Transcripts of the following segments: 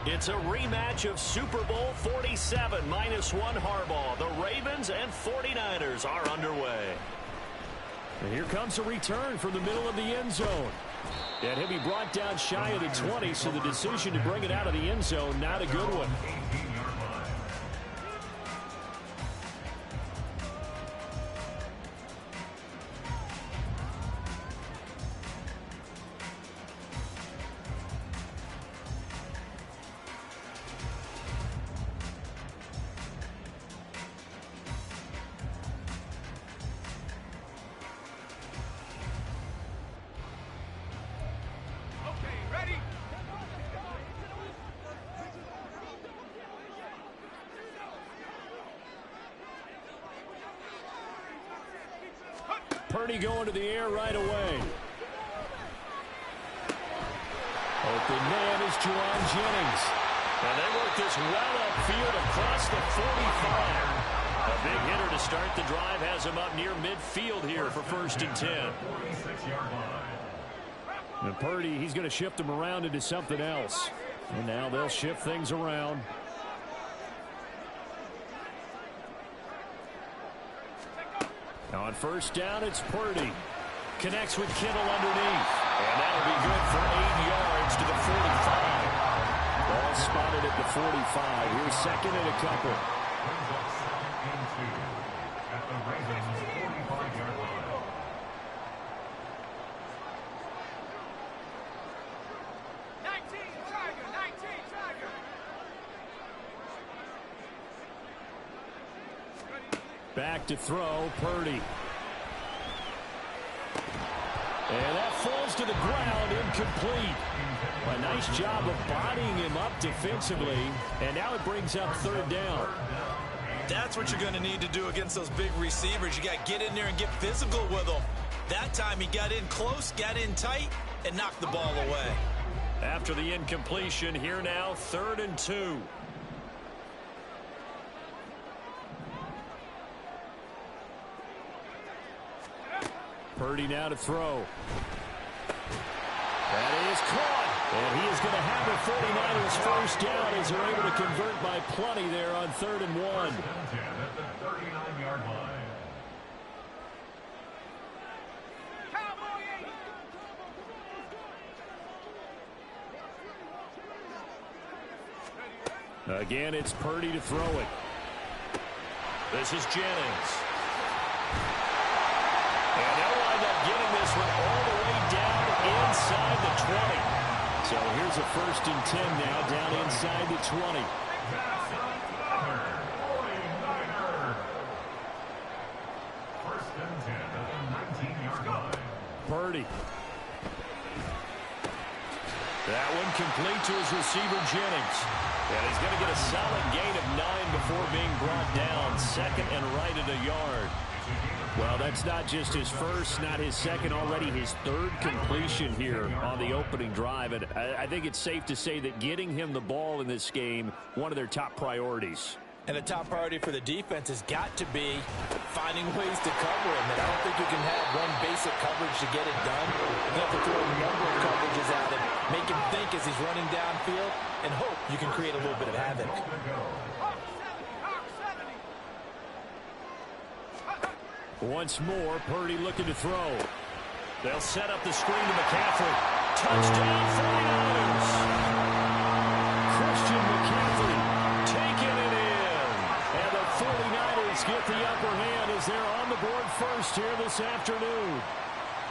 It's a rematch of Super Bowl 47, -1 Harbaugh. The Ravens and 49ers are underway. And here comes a return from the middle of the end zone. And he'll be brought down shy of the 20, so the decision to bring it out of the end zone, not a good one. Purdy going to the air right away. Open man is Juwan Jennings. And they work this well upfield across the 45. A big hitter to start the drive has him up near midfield here for 1st and 10. And Purdy, he's going to shift them around into something else. And now they'll shift things around. On 1st down, it's Purdy. Connects with Kittle underneath. And that'll be good for 8 yards to the 45. Ball spotted at the 45. Here's 2nd and a couple. At the Ravens 45-yard line. Back to throw, Purdy. And that falls to the ground, incomplete. A nice job of bodying him up defensively. And now it brings up 3rd down. That's what you're going to need to do against those big receivers. You got to get in there and get physical with them. That time he got in close, got in tight, and knocked the ball away. After the incompletion, here now, 3rd and 2. Purdy now to throw. That is caught. And he is going to have the 49ers 1st down as they're able to convert by plenty there on 3rd and 1. At the 39-yard line. Again, it's Purdy to throw it. This is Jennings. And they'll wind up getting this one all the way down inside the 20. So here's a 1st and 10 now down inside the 20. First and 10 at the 19-yard line. Purdy. That one complete to his receiver, Jennings. And he's going to get a solid gain of 9 before being brought down. 2nd and right at a yard. Well, that's not just his first, not his second, already his 3rd completion here on the opening drive. And I think it's safe to say that getting him the ball in this game, one of their top priorities. And the top priority for the defense has got to be finding ways to cover him. And I don't think you can have one basic coverage to get it done. You have to throw a number of coverages at him, make him think as he's running downfield, and hope you can create a little bit of havoc. Once more, Purdy looking to throw. They'll set up the screen to McCaffrey. Touchdown 49ers. Christian McCaffrey taking it in. And the 49ers get the upper hand as they're on the board first here this afternoon.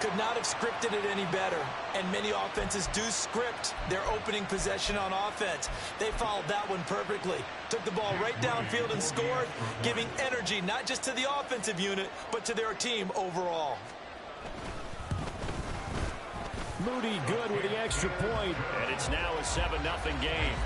Could not have scripted it any better. And many offenses do script their opening possession on offense. They followed that one perfectly. Took the ball right downfield and scored, giving energy not just to the offensive unit, but to their team overall. Moody good with the extra point. And it's now a 7-0 game.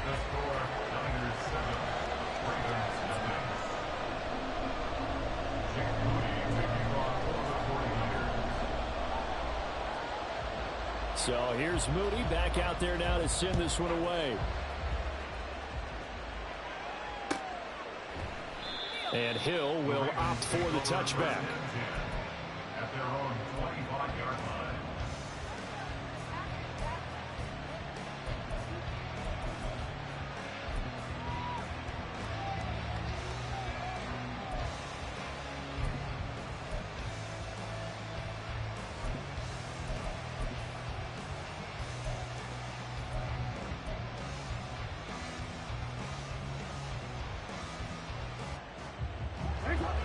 So here's Moody back out there now to send this one away. And Hill will opt for the touchback. At their own 25-yard line.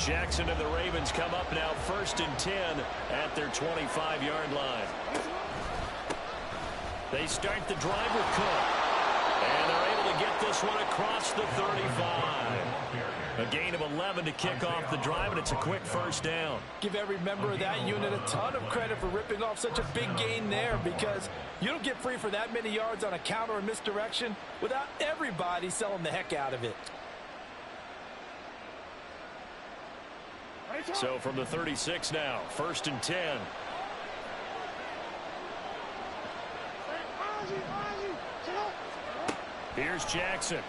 Jackson and the Ravens come up now 1st and 10 at their 25-yard line. They start the drive with Cook. And they're able to get this one across the 35. A gain of 11 to kick off the drive, and it's a quick first down. Give every member of that unit a ton of credit for ripping off such a big gain there, because you don't get free for that many yards on a counter or misdirection without everybody selling the heck out of it. So from the 36 now, 1st and 10. Here's Jackson.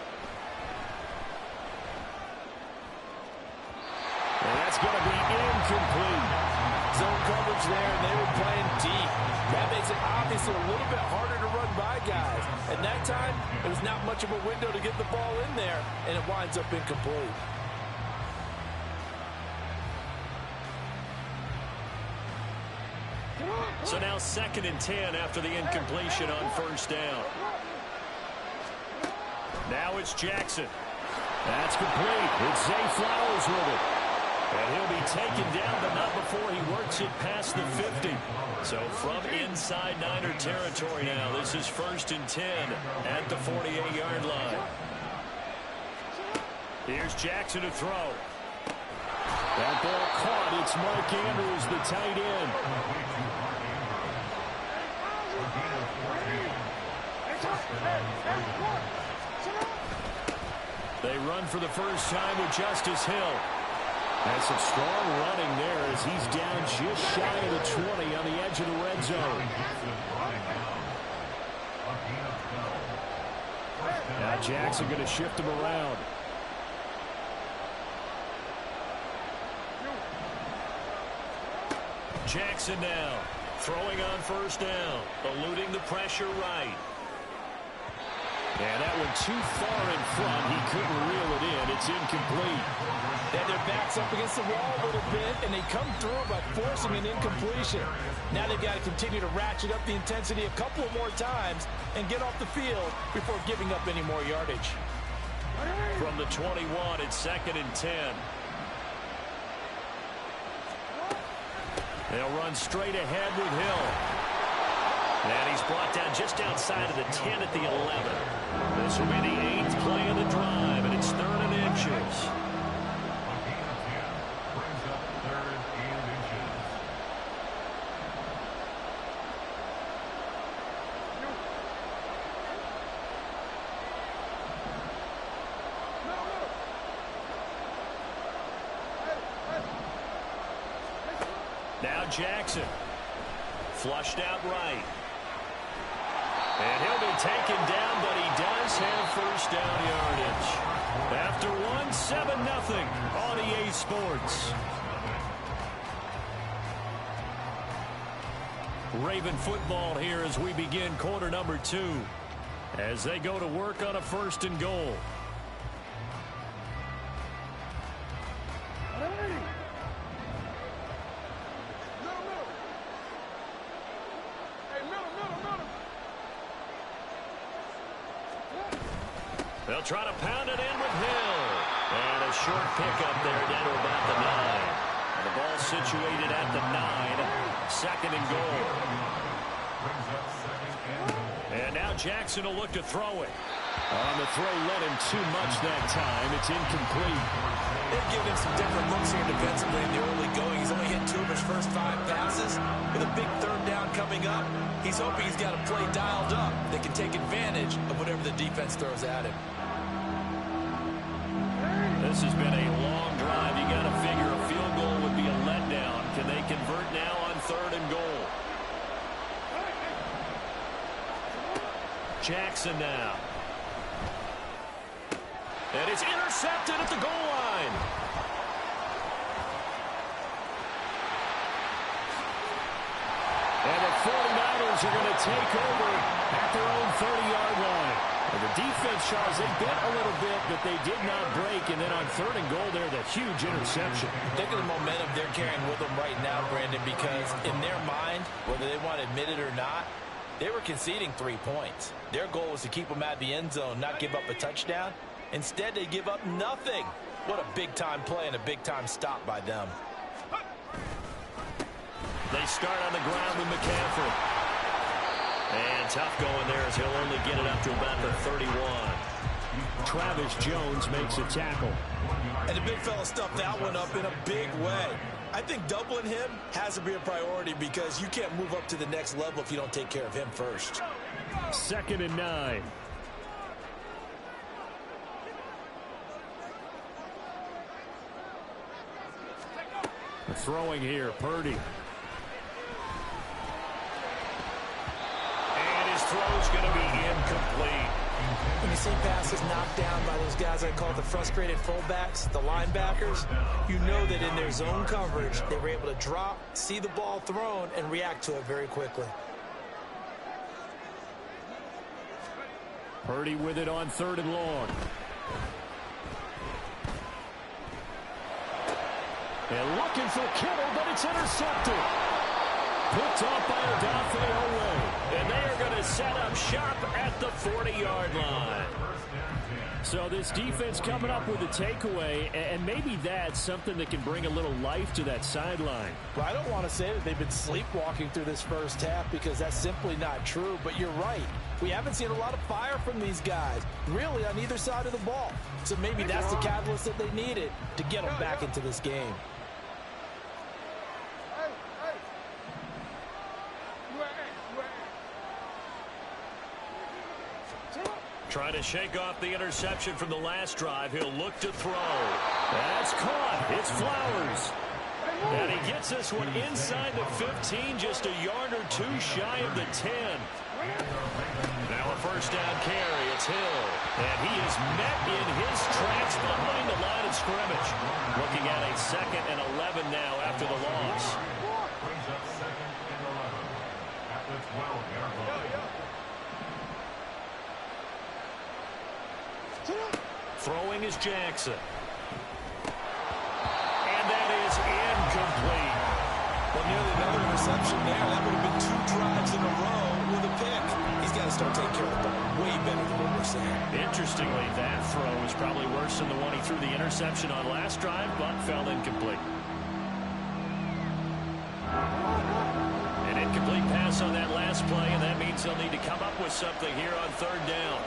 And that's going to be incomplete. Zone coverage there, and they were playing deep. That makes it obviously a little bit harder to run by guys. At that time, it was not much of a window to get the ball in there, and it winds up incomplete. So now 2nd and 10 after the incompletion on 1st down. Now it's Jackson. That's complete. It's Zay Flowers with it. And he'll be taken down, but not before he works it past the 50. So from inside Niner territory now, this is 1st and 10 at the 48-yard line. Here's Jackson to throw. That ball caught. It's Mark Andrews, the tight end. They run for the first time with Justice Hill. That's some strong running there as he's down just shy of the 20 on the edge of the red zone. Now Jackson going to shift him around. Jackson now throwing on 1st down, eluding the pressure right. And that one too far in front. He couldn't reel it in. It's incomplete. And their backs up against the wall a little bit, and they come through by forcing an incompletion. Now they've got to continue to ratchet up the intensity a couple more times and get off the field before giving up any more yardage. From the 21, it's 2nd and 10. They'll run straight ahead with Hill. And he's brought down just outside of the 10 at the 11. This will be the 8th play of the drive, and it's 3rd and inches. Now Jackson. Flushed out right. And he'll be taken down, but he does have first down yardage. After one, 7-0 on EA Sports. Raven football here as we begin quarter number 2. As they go to work on a 1st and goal. They'll try to pound it in with Hill. And a short pickup there down to about the 9. And the ball situated at the 9. 2nd and goal. And now Jackson will look to throw it. On the throw, let him too much that time. It's incomplete. They've given him some different looks here defensively in the early going. He's only hit 2 of his first 5 passes. With a big 3rd down coming up, he's hoping he's got a play dialed up that can take advantage of whatever the defense throws at him. This has been a long drive. You got to figure a field goal would be a letdown. Can they convert now on 3rd and goal? Jackson now. And it's intercepted at the goal line. And the 49ers are going to take over at their own 30-yard line. And the defense, Charles, they bit a little bit, but they did not break. And then on 3rd and goal there, the huge interception. Think of the momentum they're carrying with them right now, Brandon, because in their mind, whether they want to admit it or not, they were conceding 3 points. Their goal was to keep them out of the end zone, not give up a touchdown. Instead, they give up nothing. What a big-time play and a big-time stop by them. They start on the ground with McCaffrey. And tough going there as he'll only get it up to about the 31. Travis Jones makes a tackle. And the big fella stuffed that one up in a big way. I think doubling him has to be a priority because you can't move up to the next level if you don't take care of him first. 2nd and 9. Throwing here, Purdy. And his throw's going to be incomplete. When you see passes knocked down by those guys I call the frustrated fullbacks, the linebackers, you know that in their zone coverage, they were able to drop, see the ball thrown, and react to it very quickly. Purdy with it on 3rd and long. And looking for Kittle, but it's intercepted. Picked off by Odafe. And they are going to set up shop at the 40-yard line. So this defense coming up with a takeaway, and maybe that's something that can bring a little life to that sideline. Well, I don't want to say that they've been sleepwalking through this first half because that's simply not true, but you're right. We haven't seen a lot of fire from these guys, really, on either side of the ball. So maybe that's the catalyst that they needed to get them back into this game. Trying to shake off the interception from the last drive. He'll look to throw. That's caught. It's Flowers. And he gets this one inside the 15, just a yard or two shy of the 10. Now a first down carry. It's Hill. And he is met in his tracks behind the line of scrimmage. Looking at a 2nd and 11 now after the loss. Brings up 2nd and 11 at the 12-yard line. Throwing is Jackson. And that is incomplete. Well, nearly another interception there. That would have been 2 drives in a row with a pick. He's got to start taking care of the ball way better than what we're seeing. Interestingly, that throw was probably worse than the one he threw the interception on last drive, but fell incomplete. An incomplete pass on that last play, and that means they'll need to come up with something here on 3rd down.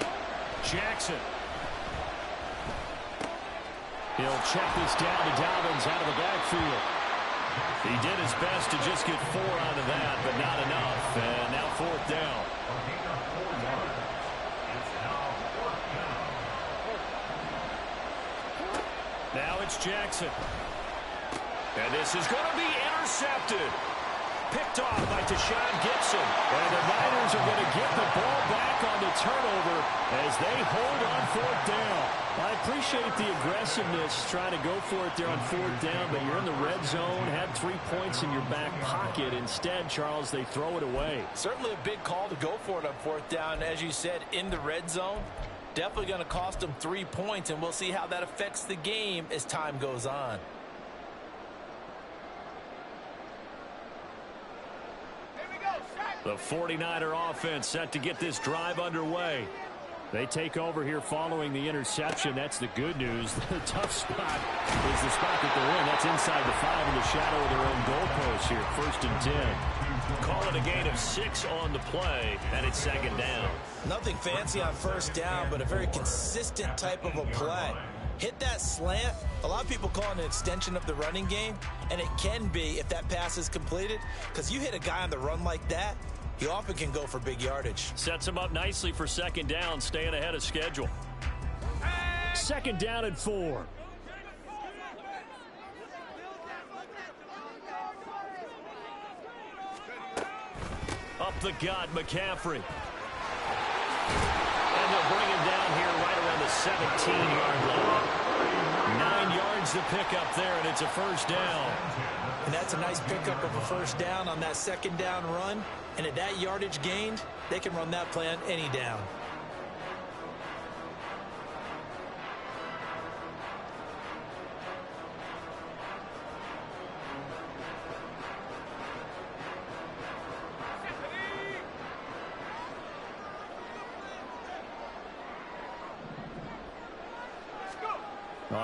Jackson. He'll check this down to Dobbins out of the backfield. He did his best to just get 4 out of that, but not enough. And now 4th down. Now it's Jackson. And this is going to be intercepted. Picked off by Tashawn Gibson. And the Niners are going to get the ball back on the turnover as they hold on 4th down. I appreciate the aggressiveness trying to go for it there on 4th down, but you're in the red zone, had 3 points in your back pocket. Instead, Charles, they throw it away. Certainly a big call to go for it on 4th down. As you said, in the red zone, definitely going to cost them 3 points, and we'll see how that affects the game as time goes on. The 49er offense set to get this drive underway. They take over here following the interception. That's the good news. The tough spot is the spot that they're in. That's inside the 5 in the shadow of their own goalpost here. 1st and 10. Call it a gain of 6 on the play, and it's 2nd down. Nothing fancy on 1st down, but a very consistent type of a play. Hit that slant. A lot of people call it an extension of the running game, and it can be if that pass is completed, because you hit a guy on the run like that, he often can go for big yardage. Sets him up nicely for 2nd down, staying ahead of schedule. 2nd down and 4. Up the gut, McCaffrey. And they'll bring him down here right around the 17-yard line. 9 yards to pick up there, and it's a 1st down. And that's a nice pickup of a 1st down on that 2nd down run. And at that yardage gained, they can run that play on any down.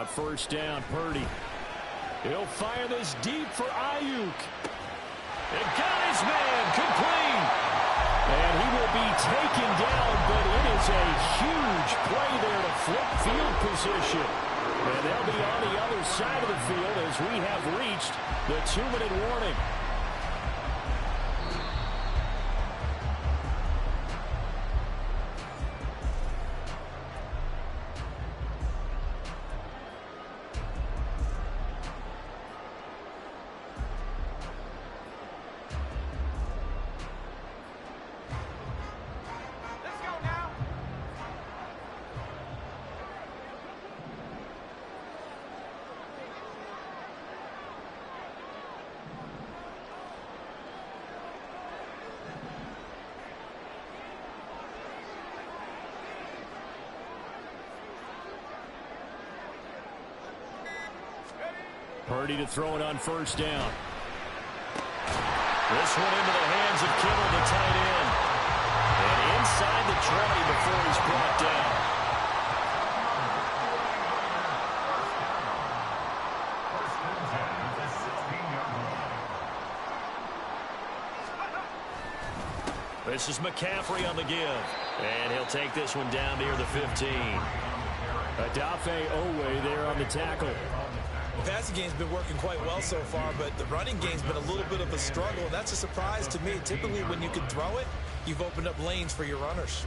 On first down, Purdy. He'll fire this deep for Ayuk. And got his man complete. And he will be taken down, but it is a huge play there to flip field position. And they'll be on the other side of the field as we have reached the 2-minute warning. Purdy to throw it on first down. This one into the hands of Kittle, the tight end. And inside the 20 before he's brought down. This is McCaffrey on the give. And he'll take this one down near the 15. Odafe Owe there on the tackle. The passing game's been working quite well so far, but the running game's been a little bit of a struggle. That's a surprise to me. Typically, when you can throw it, you've opened up lanes for your runners.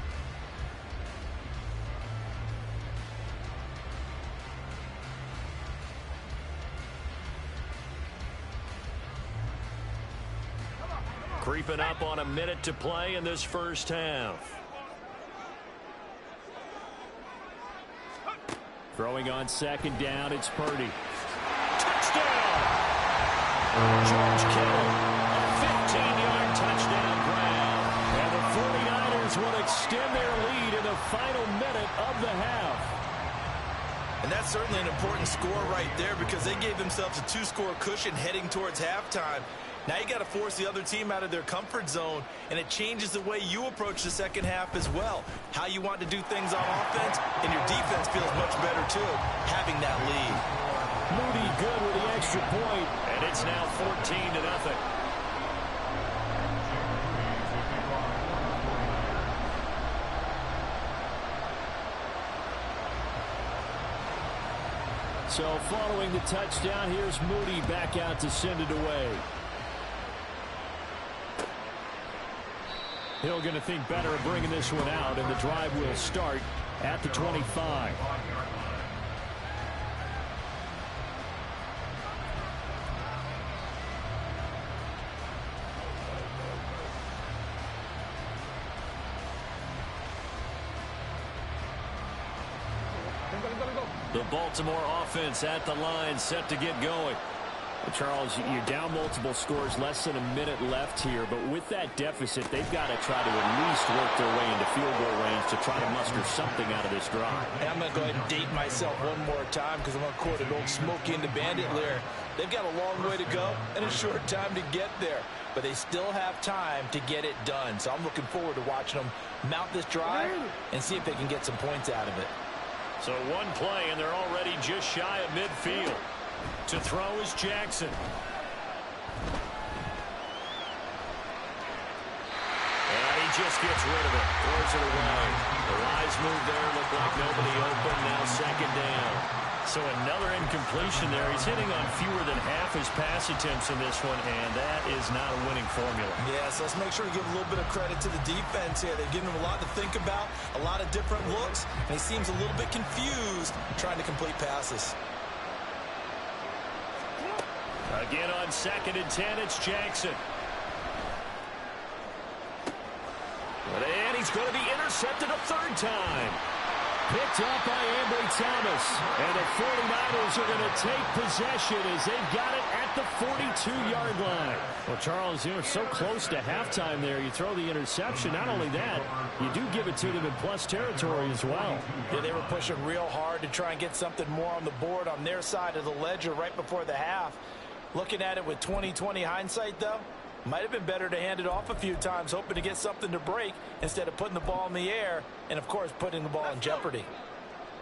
Creeping up on a minute to play in this first half. Throwing on second down, it's Purdy. Touchdown! George Kittle, a 15-yard touchdown grab. And the 49ers will extend their lead in the final minute of the half. And that's certainly an important score right there because they gave themselves a 2-score cushion heading towards halftime. Now you got to force the other team out of their comfort zone, and it changes the way you approach the second half as well. How you want to do things on offense, and your defense feels much better too, having that lead. Moody good with the extra point, and it's now 14-0. So following the touchdown, here's Moody back out to send it away. Hill going to think better of bringing this one out, and the drive will start at the 25. The Baltimore offense at the line, set to get going. Charles, you're down multiple scores, less than a minute left here, but with that deficit, they've got to try to at least work their way into field goal range to try to muster something out of this drive. And I'm going to go ahead and date myself one more time because I'm going to quote an old Smokey and the Bandit lyric. They've got a long way to go and a short time to get there, but they still have time to get it done. So I'm looking forward to watching them mount this drive and see if they can get some points out of it. So one play, and they're already just shy of midfield. To throw is Jackson. And he just gets rid of it. Throws it away. The rise move there looked like nobody open. Now second down. So another incompletion there. He's hitting on fewer than half his pass attempts in this one, and that is not a winning formula. Yeah, so let's make sure we give a little bit of credit to the defense here. They've given him a lot to think about, a lot of different looks, and he seems a little bit confused trying to complete passes. Again on 2nd and 10, it's Jackson. And he's going to be intercepted a third time. Picked up by Ambry Thomas. And the 49ers are going to take possession as they've got it at the 42-yard line. Well, Charles, you're so close to halftime there. You throw the interception. Not only that, you do give it to them in plus territory as well. Yeah, they were pushing real hard to try and get something more on the board on their side of the ledger right before the half. Looking at it with 20/20 hindsight, though, might have been better to hand it off a few times, hoping to get something to break instead of putting the ball in the air and, of course, putting the ball in jeopardy.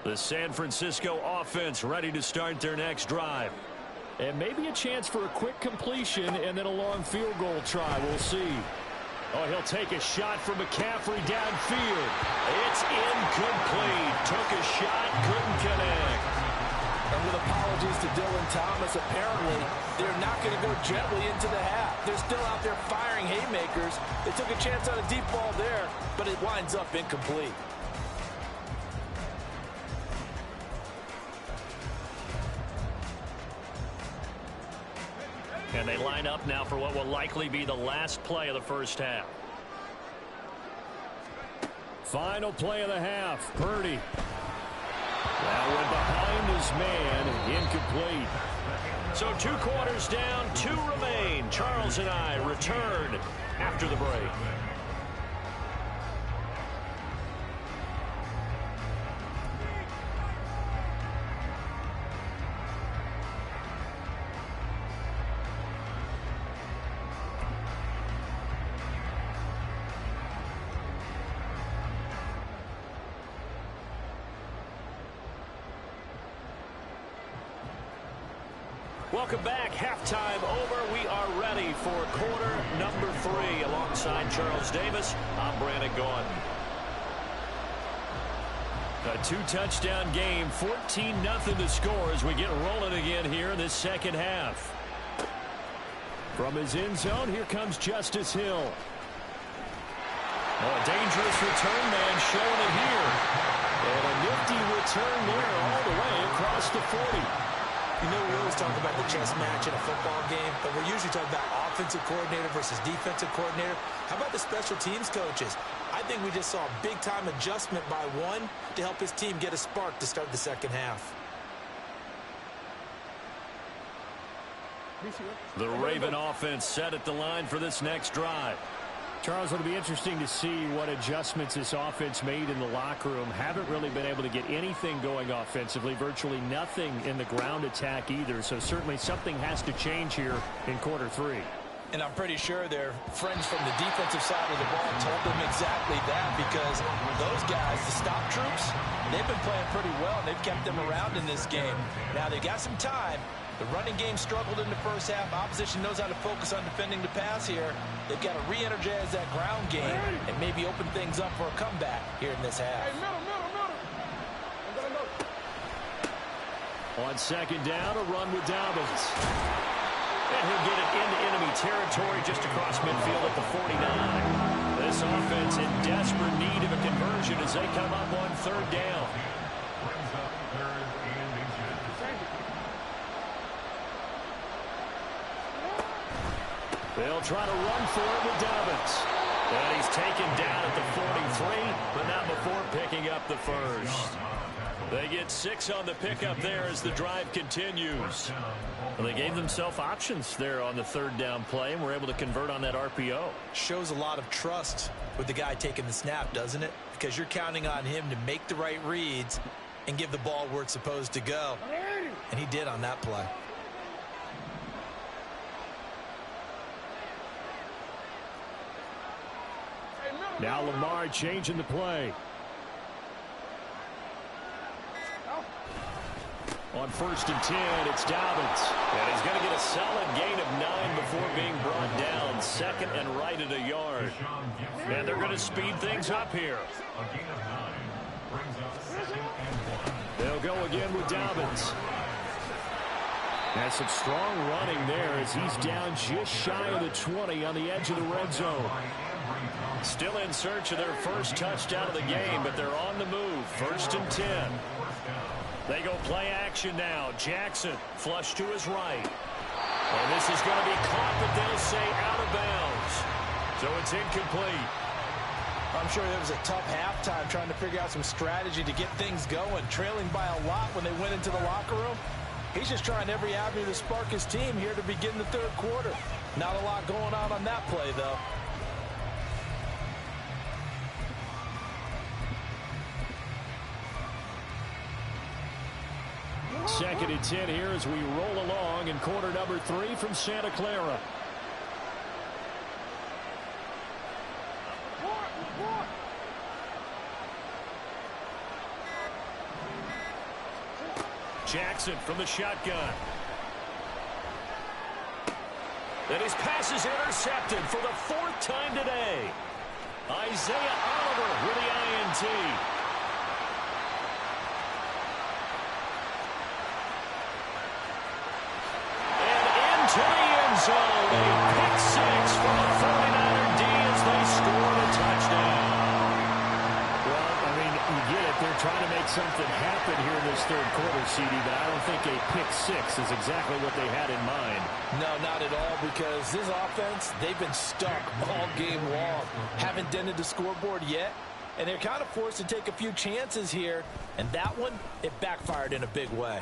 The San Francisco offense ready to start their next drive. And maybe a chance for a quick completion and then a long field goal try. We'll see. Oh, he'll take a shot from McCaffrey downfield. It's incomplete. Took a shot, couldn't connect. And with apologies to Dylan Thomas, apparently they're not going to go gently into the half. They're still out there firing haymakers. They took a chance on a deep ball there, but it winds up incomplete. And they line up now for what will likely be the last play of the first half. Final play of the half. Purdy. That went behind his man. Incomplete. So 2 quarters down, 2 remain. Charles and I return after the break. Welcome back. Halftime over. We are ready for quarter number 3. Alongside Charles Davis, I'm Brandon Gaudin. A 2-touchdown game, 14-0 to score as we get rolling again here in this second half. From his end zone, here comes Justice Hill. Oh, a dangerous return man showing it here. And a nifty return there all the way across the 40. You know, we always talk about the chess match in a football game, but we're usually talking about offensive coordinator versus defensive coordinator. How about the special teams coaches? I think we just saw a big-time adjustment by one to help his team get a spark to start the second half. The Raven offense set at the line for this next drive. Charles, it'll be interesting to see what adjustments this offense made in the locker room. Haven't really been able to get anything going offensively, virtually nothing in the ground attack either. So certainly something has to change here in quarter 3. And I'm pretty sure their friends from the defensive side of the ball told them exactly that, because those guys, the stop troops, they've been playing pretty well, and they've kept them around in this game. Now they got some time. The running game struggled in the first half. Opposition knows how to focus on defending the pass here. They've got to re-energize that ground game and maybe open things up for a comeback here in this half. On second down, a run with Dobbins. And he'll get it into enemy territory just across midfield at the 49. This offense in desperate need of a conversion as they come up on third down. They'll try to run for it with Dobbins. And he's taken down at the 43, but not before picking up the first. They get 6 on the pickup there as the drive continues. Well, they gave themselves options there on the third down play and were able to convert on that RPO. Shows a lot of trust with the guy taking the snap, doesn't it? Because you're counting on him to make the right reads and give the ball where it's supposed to go. And he did on that play. Now Lamar changing the play. On 1st and 10, it's Dobbins. And he's going to get a solid gain of 9 before being brought down. Second and right at a yard. And they're going to speed things up here. They'll go again with Dobbins. That's some strong running there as he's down just shy of the 20 on the edge of the red zone. Still in search of their first touchdown of the game, but they're on the move. 1st and 10. They go play action now. Jackson flush to his right. And this is going to be caught, but they'll say out of bounds. So it's incomplete. I'm sure there was a tough halftime trying to figure out some strategy to get things going. Trailing by a lot when they went into the locker room. He's just trying every avenue to spark his team here to begin the third quarter. Not a lot going on that play, though. Second and 10 here as we roll along in quarter number 3 from Santa Clara. Jackson from the shotgun. And his pass is intercepted for the 4th time today. Isaiah Oliver with the INT. And into the end zone. A pick 6 for the 49er D as they score a touchdown. Well, I mean, you get it. They're trying to make something happen here in this third quarter, CD, but I don't think a pick 6 is exactly what they had in mind. No, not at all, because this offense, they've been stuck all game long. Haven't dented the scoreboard yet, and they're kind of forced to take a few chances here, and that one, it backfired in a big way.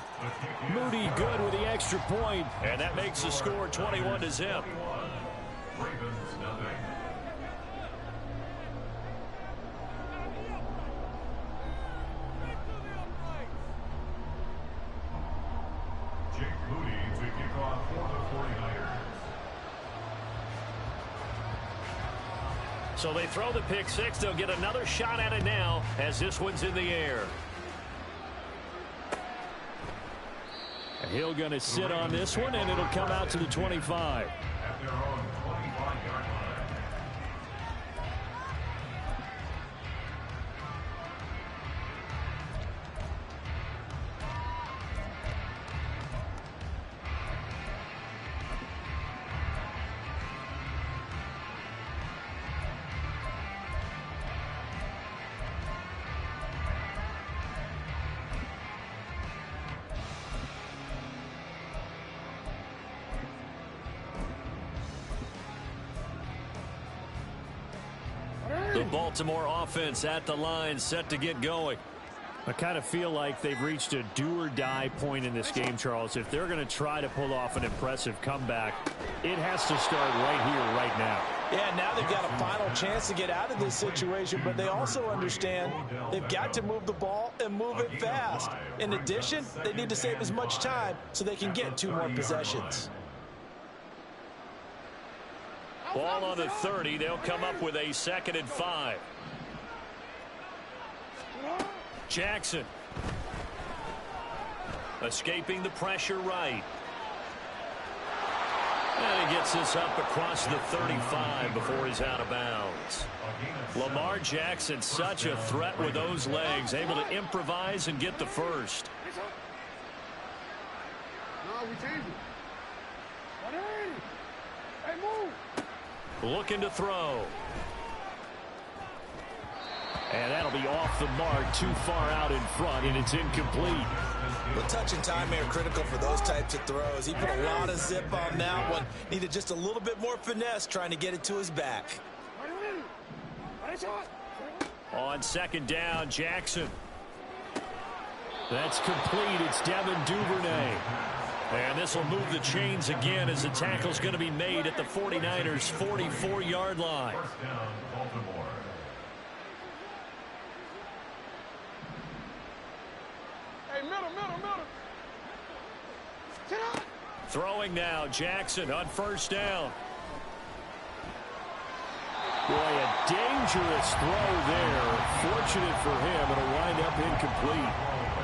Moody good with the extra point. And that makes the score 21-0. Ravens nothing. Jake Moody to kick off for the 49ers. So they throw the pick 6. They'll get another shot at it now as this one's in the air. Hill going to sit on this one, and it'll come out to the 25. At their own 25-yard line. The Baltimore offense at the line, set to get going. I kind of feel like they've reached a do-or-die point in this game, Charles. If they're going to try to pull off an impressive comeback, it has to start right here, right now. Yeah, now they've got a final chance to get out of this situation, but they also understand they've got to move the ball and move it fast. In addition, they need to save as much time so they can get 2 more possessions. Ball on the 30. They'll come up with a 2nd and 5. Jackson. Escaping the pressure right. And he gets this up across the 35 before he's out of bounds. Lamar Jackson, such a threat with those legs, able to improvise and get the first. Looking to throw. And that'll be off the mark, too far out in front, and it's incomplete. The touch and time are critical for those types of throws. He put a lot of zip on that one. Needed just a little bit more finesse trying to get it to his back. On 2nd down, Jackson. That's complete. It's Devin Duvernay. And this will move the chains again as the tackle's going to be made at the 49ers' 44-yard line. First down, Baltimore. Hey, middle. Sit up. Throwing now, Jackson on 1st down. Boy, a dangerous throw there. Fortunate for him, it'll wind up incomplete.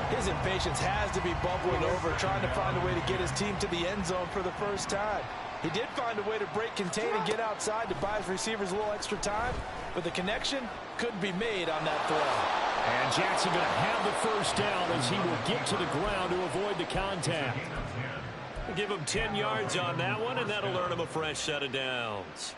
His impatience has to be bubbling over, trying to find a way to get his team to the end zone for the first time. He did find a way to break contain and get outside to buy his receivers a little extra time, but the connection couldn't be made on that throw. And Jackson going to have the first down as he will get to the ground to avoid the contact. Give him 10 yards on that one, and that'll earn him a fresh set of downs.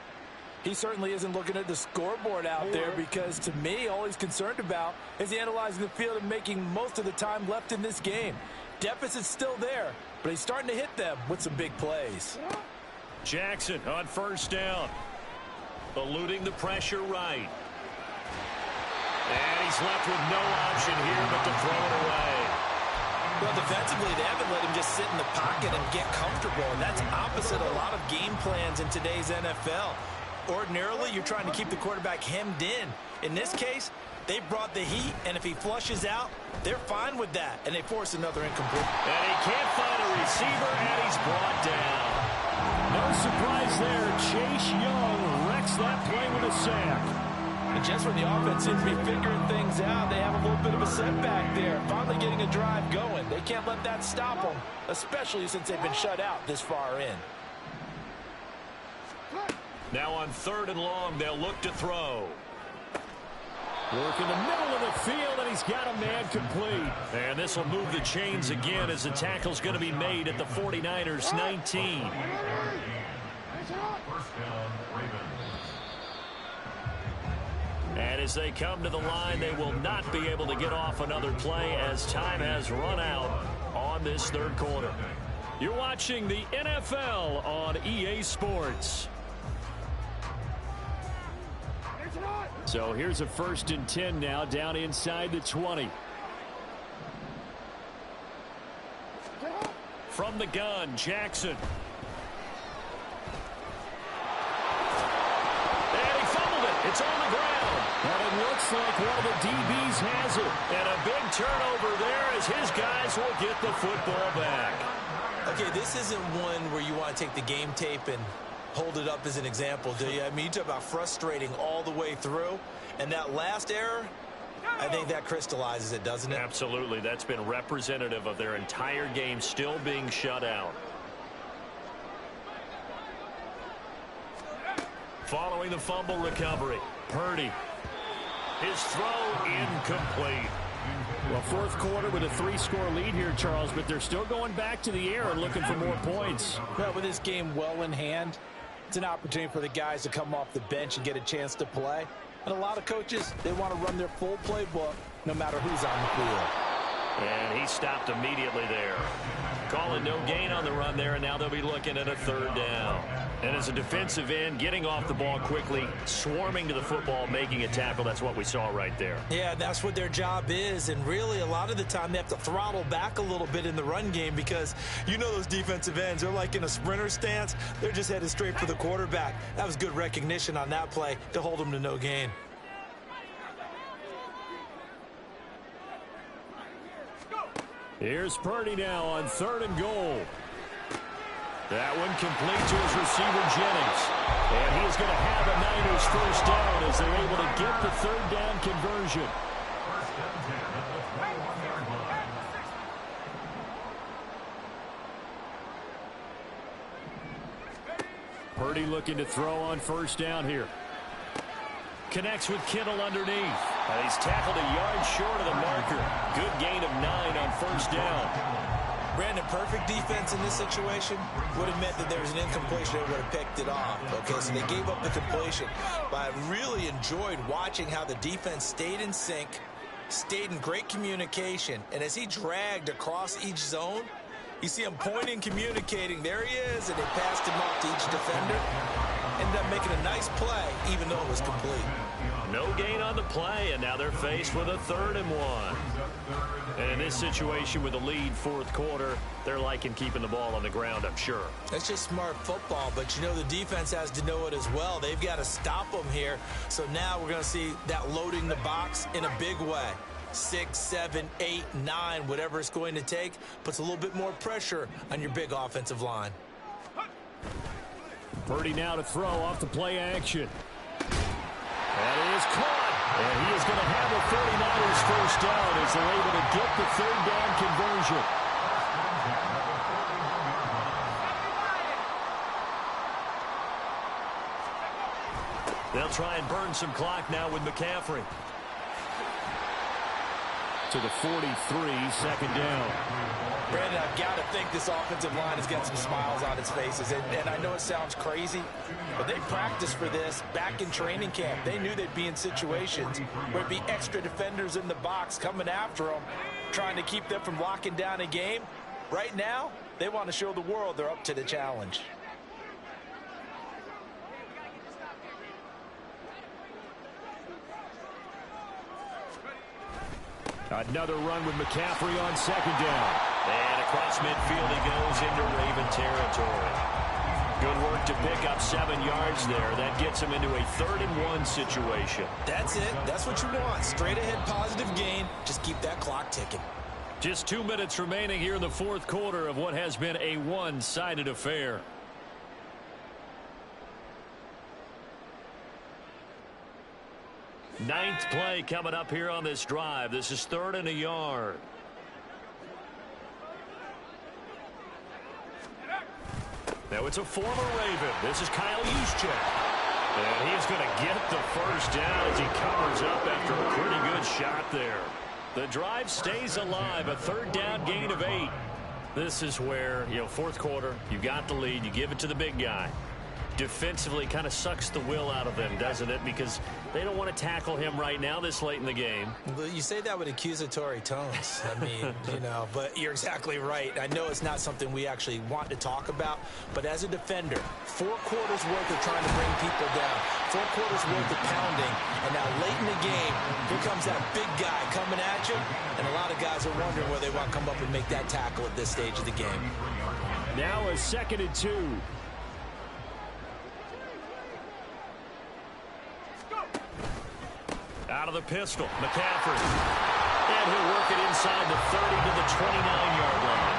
He certainly isn't looking at the scoreboard out there because, to me, all he's concerned about is analyzing the field and making most of the time left in this game. Deficit's still there, but he's starting to hit them with some big plays. Jackson on 1st down. Eluding the pressure right. And he's left with no option here but to throw it away. Well, defensively, they haven't let him just sit in the pocket and get comfortable, and that's opposite a lot of game plans in today's NFL. Ordinarily, you're trying to keep the quarterback hemmed in. In this case, they brought the heat, and if he flushes out, they're fine with that, and they force another incomplete. And he can't find a receiver, and he's brought down. No surprise there. Chase Young wrecks that play with a sack. And just when the offense seems to be figuring things out, they have a little bit of a setback there. Finally getting a drive going. They can't let that stop them, especially since they've been shut out this far in. Now on 3rd and long, they'll look to throw. Work in the middle of the field, and he's got a man complete. And this will move the chains again as the tackle's going to be made at the 49ers 19. And as they come to the line, they will not be able to get off another play as time has run out on this 3rd quarter. You're watching the NFL on EA Sports. So here's a 1st and 10 now, down inside the 20. From the gun, Jackson. And he fumbled it. It's on the ground. And it looks like one of the DBs has it. And a big turnover there as his guys will get the football back. Okay, this isn't one where you want to take the game tape and hold it up as an example, do you? I mean, you talk about frustrating all the way through. And that last error, I think that crystallizes it, doesn't it? Absolutely. That's been representative of their entire game still being shut out. Following the fumble recovery, Purdy. His throw incomplete. Well, 4th quarter with a 3-score lead here, Charles, but they're still going back to the air and looking for more points. Well, with this game well in hand, it's an opportunity for the guys to come off the bench and get a chance to play. And a lot of coaches, they want to run their full playbook no matter who's on the field. And he stopped immediately there. Calling no gain on the run there, and now they'll be looking at a 3rd down. And as a defensive end, getting off the ball quickly, swarming to the football, making a tackle, that's what we saw right there. Yeah, that's what their job is. And really, a lot of the time, they have to throttle back a little bit in the run game because you know those defensive ends, they're like in a sprinter stance. They're just headed straight for the quarterback. That was good recognition on that play to hold them to no gain. Here's Purdy now on 3rd and goal. That one complete to his receiver, Jennings. And he's going to have a Niners 1st down as they're able to get the 3rd down conversion. Purdy looking to throw on 1st down here. Connects with Kittle underneath. And he's tackled a yard short of the marker. Good gain of 9 on 1st down. Brandon, perfect defense in this situation would have meant that there was an incompletion. They would have picked it off. Okay, so they gave up the completion. But I really enjoyed watching how the defense stayed in sync, stayed in great communication. And as he dragged across each zone, you see him pointing, communicating. There he is, and they passed him off to each defender. Ended up making a nice play, even though it was complete. No gain on the play, and now they're faced with a 3rd and 1. And in this situation with a lead 4th quarter, they're liking keeping the ball on the ground, I'm sure. That's just smart football, but you know the defense has to know it as well. They've got to stop them here. So now we're going to see that loading the box in a big way. 6, 7, 8, 9, whatever it's going to take, puts a little bit more pressure on your big offensive line. Purdy now to throw off the play action. That is caught. And he is going to have the 49ers 1st down as they're able to get the 3rd down conversion. They'll try and burn some clock now with McCaffrey. To the 43, 2nd down. Brandon, I've got to think this offensive line has got some smiles on its faces. And I know it sounds crazy, but they practiced for this back in training camp. They knew they'd be in situations where it'd be extra defenders in the box coming after them, trying to keep them from locking down a game. Right now, they want to show the world they're up to the challenge. Another run with McCaffrey on 2nd down. And across midfield he goes into Raven territory. Good work to pick up 7 yards there. That gets him into a 3rd and 1 situation. That's it. That's what you want. Straight ahead positive gain. Just keep that clock ticking. Just 2 minutes remaining here in the 4th quarter of what has been a one-sided affair. Ninth play coming up here on this drive. This is 3rd and a yard. Now it's a former Raven. This is Kyle Juszczyk. And he's going to get the first down as he covers up after a pretty good shot there. The drive stays alive. A 3rd down gain of 8. This is where, fourth quarter, you got the lead. You give it to the big guy. Defensively kind of sucks the will out of them, doesn't it? Because they don't want to tackle him right now this late in the game. You say that with accusatory tones. I mean, but you're exactly right. I know it's not something we actually want to talk about, but as a defender, 4 quarters worth of trying to bring people down, 4 quarters worth of pounding, and now late in the game, here comes that big guy coming at you, and a lot of guys are wondering whether they want to come up and make that tackle at this stage of the game. Now a 2nd and 2. Out of the pistol, McCaffrey. And he'll work it inside the 30 to the 29-yard line.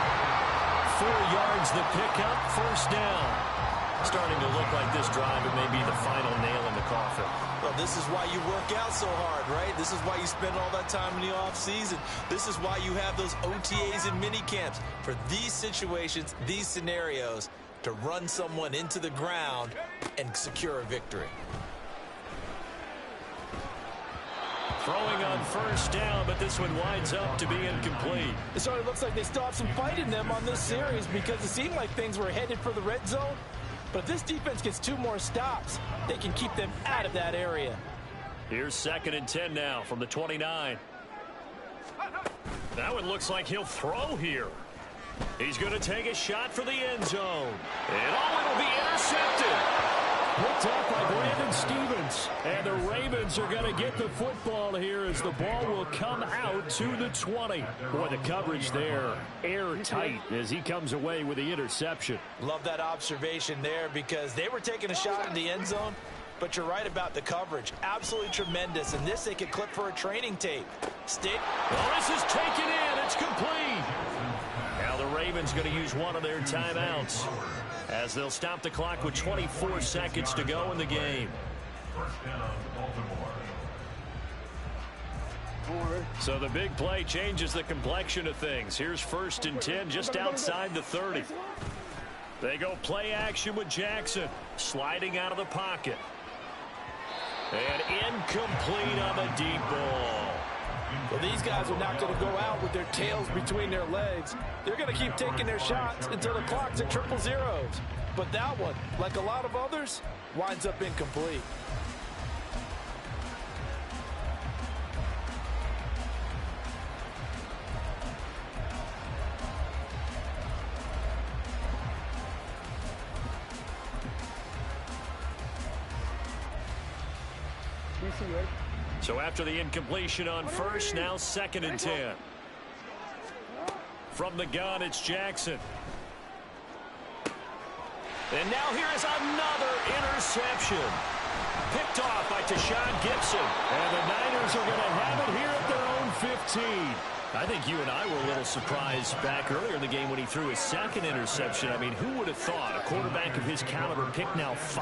4 yards the pickup, 1st down. Starting to look like this drive, it may be the final nail in the coffin. Well, this is why you work out so hard, right? This is why you spend all that time in the offseason. This is why you have those OTAs and mini camps. For these situations, these scenarios, to run someone into the ground and secure a victory. Throwing on 1st down, but this one winds up to be incomplete. It sort of looks like they still have some fight in them on this series because it seemed like things were headed for the red zone. But if this defense gets 2 more stops, they can keep them out of that area. Here's 2nd and 10 now from the 29. That one looks like he'll throw here. He's going to take a shot for the end zone. And it'll be intercepted. Picked up by Brandon Stevens. And the Ravens are going to get the football here as the ball will come out to the 20. Boy, the coverage there airtight as he comes away with the interception. Love that observation there because they were taking a shot in the end zone, but you're right about the coverage. Absolutely tremendous. And this they could clip for a training tape. Well, this is taken in. It's complete. Now the Ravens going to use one of their timeouts as they'll stop the clock with 24 seconds to go in the game. So the big play changes the complexion of things. Here's 1st and 10 just outside the 30. They go play action with Jackson, sliding out of the pocket. And incomplete on the deep ball. Well, these guys are not going to go out with their tails between their legs. They're going to keep taking their shots until the clock's at 000. But that one, like a lot of others, winds up incomplete. So after the incompletion on 1st, now 2nd and 10. From the gun, it's Jackson. And now here is another interception. Picked off by Tashawn Gibson. And the Niners are going to have it here at their own 15. I think you and I were a little surprised back earlier in the game when he threw his 2nd interception. I mean, who would have thought a quarterback of his caliber picked now 5